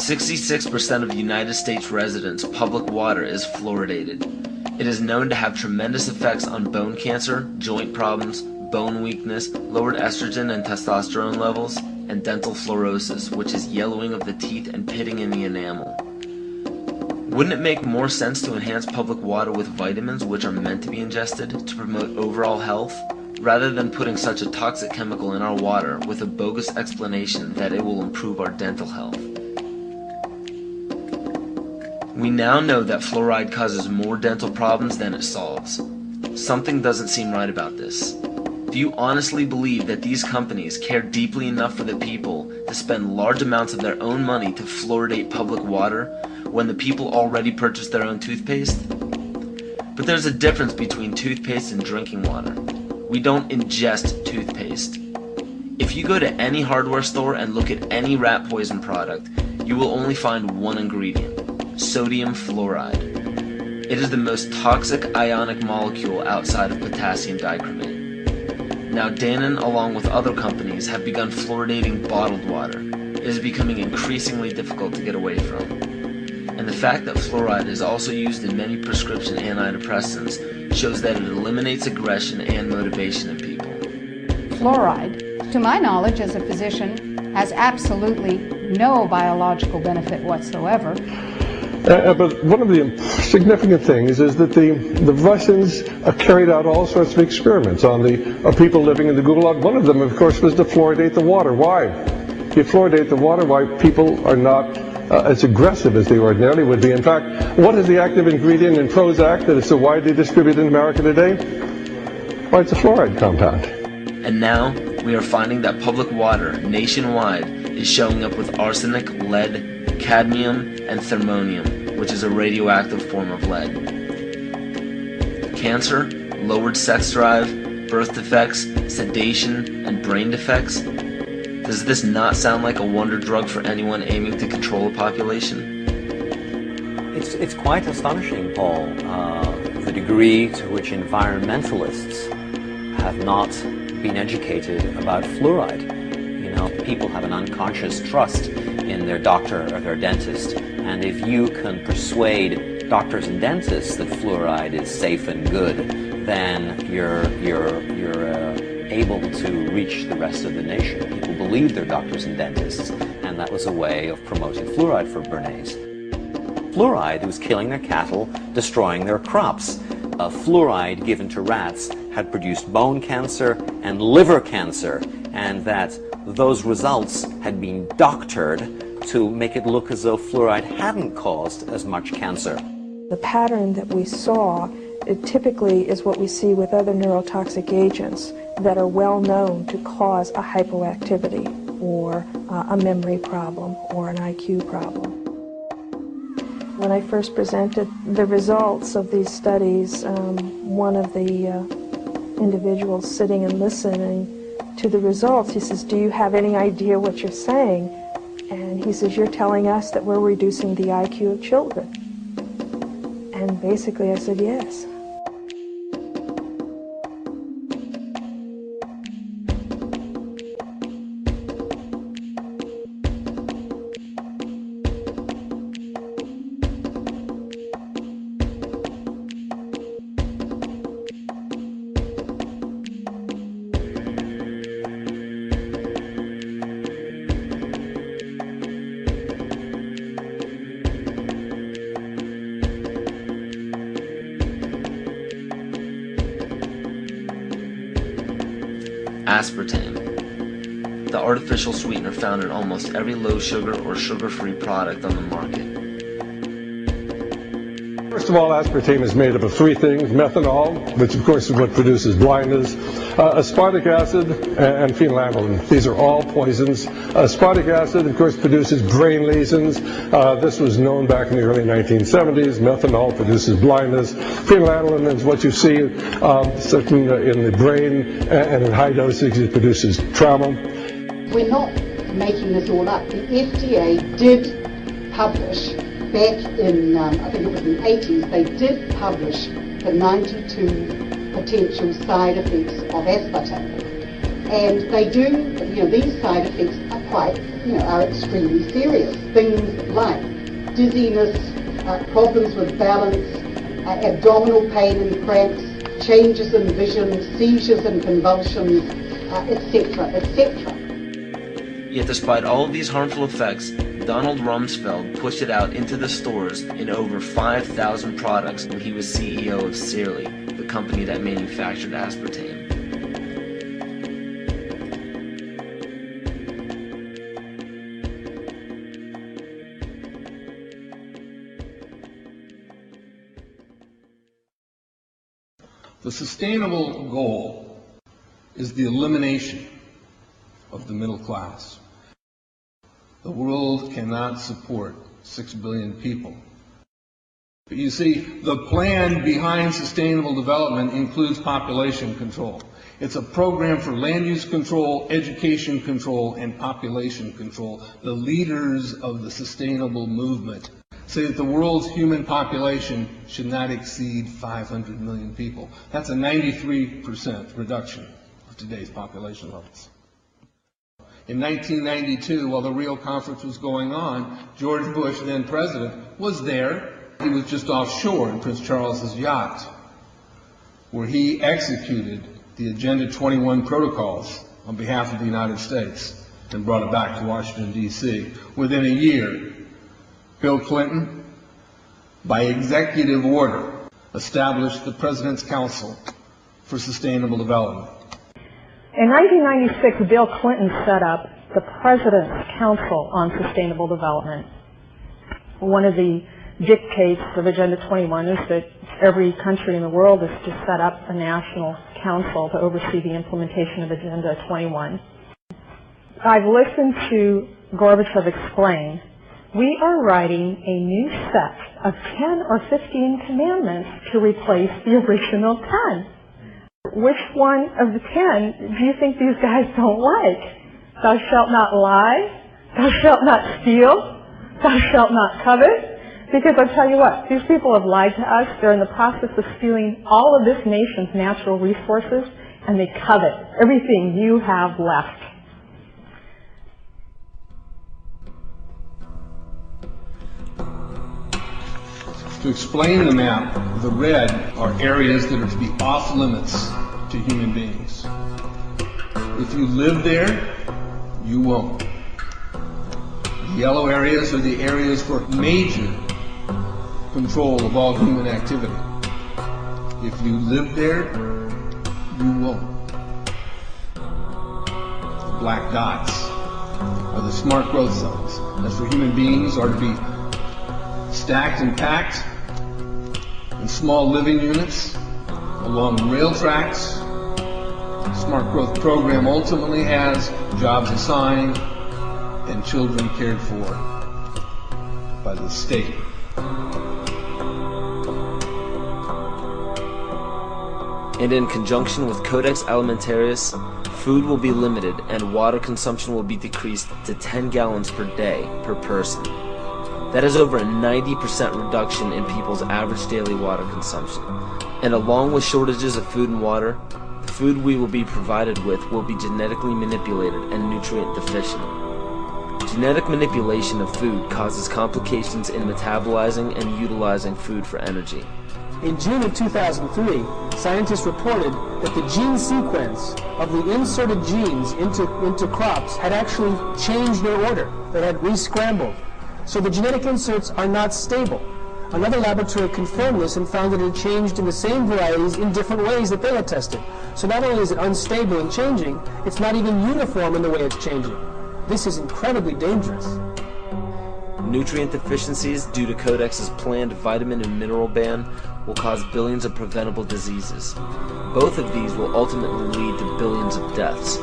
66% of United States residents' public water is fluoridated. It is known to have tremendous effects on bone cancer, joint problems, bone weakness, lowered estrogen and testosterone levels, and dental fluorosis, which is yellowing of the teeth and pitting in the enamel. Wouldn't it make more sense to enhance public water with vitamins which are meant to be ingested to promote overall health, rather than putting such a toxic chemical in our water with a bogus explanation that it will improve our dental health? We now know that fluoride causes more dental problems than it solves. Something doesn't seem right about this. Do you honestly believe that these companies care deeply enough for the people to spend large amounts of their own money to fluoridate public water when the people already purchase their own toothpaste? But there's a difference between toothpaste and drinking water. We don't ingest toothpaste. If you go to any hardware store and look at any rat poison product, you will only find one ingredient: sodium fluoride. It is the most toxic ionic molecule outside of potassium dichromate. Now Dannon, along with other companies, have begun fluoridating bottled water. It is becoming increasingly difficult to get away from. And the fact that fluoride is also used in many prescription antidepressants shows that it eliminates aggression and motivation in people. Fluoride, to my knowledge as a physician, has absolutely no biological benefit whatsoever. But one of the significant things is that the Russians carried out all sorts of experiments on the people living in the Gulag. One of them, of course, was to fluoridate the water. Why? You fluoridate the water, why people are not as aggressive as they ordinarily would be. In fact, what is the active ingredient in Prozac that is so widely distributed in America today? Why, it's a fluoride compound. And now, we are finding that public water nationwide is showing up with arsenic, lead, cadmium, and thermonium, which is a radioactive form of lead. Cancer, lowered sex drive, birth defects, sedation, and brain defects. Does this not sound like a wonder drug for anyone aiming to control a population? It's quite astonishing, Paul, the degree to which environmentalists have not been educated about fluoride. You know, people have an unconscious trust in their doctor or their dentist, and if you can persuade doctors and dentists that fluoride is safe and good, then you're able to reach the rest of the nation. People believe their doctors and dentists, and that was a way of promoting fluoride for Bernays. Fluoride was killing their cattle, destroying their crops. Fluoride given to rats had produced bone cancer and liver cancer, and that those results had been doctored to make it look as though fluoride hadn't caused as much cancer. The pattern that we saw, it typically is what we see with other neurotoxic agents that are well known to cause a hypoactivity or a memory problem or an IQ problem. When I first presented the results of these studies, one of the individuals sitting and listening to the results, he says, "Do you have any idea what you're saying?" And he says, "You're telling us that we're reducing the IQ of children." And basically I said, yes. Aspartame, the artificial sweetener found in almost every low-sugar or sugar-free product on the market. First of all, aspartame is made up of three things: methanol, which of course is what produces blindness, aspartic acid, and phenylalanine. These are all poisons. Aspartic acid, of course, produces brain lesions. This was known back in the early 1970s. Methanol produces blindness. Phenylalanine is what you see certain in the brain, and in high dosage it produces trauma. We're not making this all up. The FDA did publish back in, I think it was in the 80s, they did publish the 92 potential side effects of aspartame. And they do, these side effects are quite, are extremely serious. Things like dizziness, problems with balance, abdominal pain and cramps, changes in vision, seizures and convulsions, etc., etc. Yet despite all of these harmful effects, Donald Rumsfeld pushed it out into the stores in over 5,000 products when he was CEO of Searly, the company that manufactured aspartame. The sustainable goal is the elimination of the middle class. The world cannot support 6 billion people. But you see, the plan behind sustainable development includes population control. It's a program for land use control, education control, and population control. The leaders of the sustainable movement say that the world's human population should not exceed 500 million people. That's a 93% reduction of today's population levels. In 1992, while the Rio conference was going on, George Bush, then president, was there. He was just offshore in Prince Charles's yacht, where he executed the Agenda 21 protocols on behalf of the United States and brought it back to Washington, D.C. Within a year, Bill Clinton, by executive order, established the President's Council for Sustainable Development. In 1996, Bill Clinton set up the President's Council on Sustainable Development. One of the dictates of Agenda 21 is that every country in the world is to set up a national council to oversee the implementation of Agenda 21. I've listened to Gorbachev explain, we are writing a new set of 10 or 15 commandments to replace the original 10. Which one of the 10 do you think these guys don't like? Thou shalt not lie, thou shalt not steal, thou shalt not covet. Because I'll tell you what, these people have lied to us. They're in the process of stealing all of this nation's natural resources, and they covet everything you have left. To explain the map, the red are areas that are to be off limits to human beings. If you live there, you won't. The yellow areas are the areas for major control of all human activity. If you live there, you won't. The black dots are the smart growth zones. That's where human beings are to be stacked and packed in small living units along rail tracks. The Smart Growth Program ultimately has jobs assigned and children cared for by the state. And in conjunction with Codex Alimentarius, food will be limited and water consumption will be decreased to 10 gallons per day per person. That is over a 90% reduction in people's average daily water consumption. And along with shortages of food and water, the food we will be provided with will be genetically manipulated and nutrient deficient. Genetic manipulation of food causes complications in metabolizing and utilizing food for energy. In June of 2003, scientists reported that the gene sequence of the inserted genes into crops had actually changed their order. They had re-scrambled. So the genetic inserts are not stable. Another laboratory confirmed this and found that it had changed in the same varieties in different ways that they had tested. So not only is it unstable and changing, it's not even uniform in the way it's changing. This is incredibly dangerous. Nutrient deficiencies due to Codex's planned vitamin and mineral ban will cause billions of preventable diseases. Both of these will ultimately lead to billions of deaths.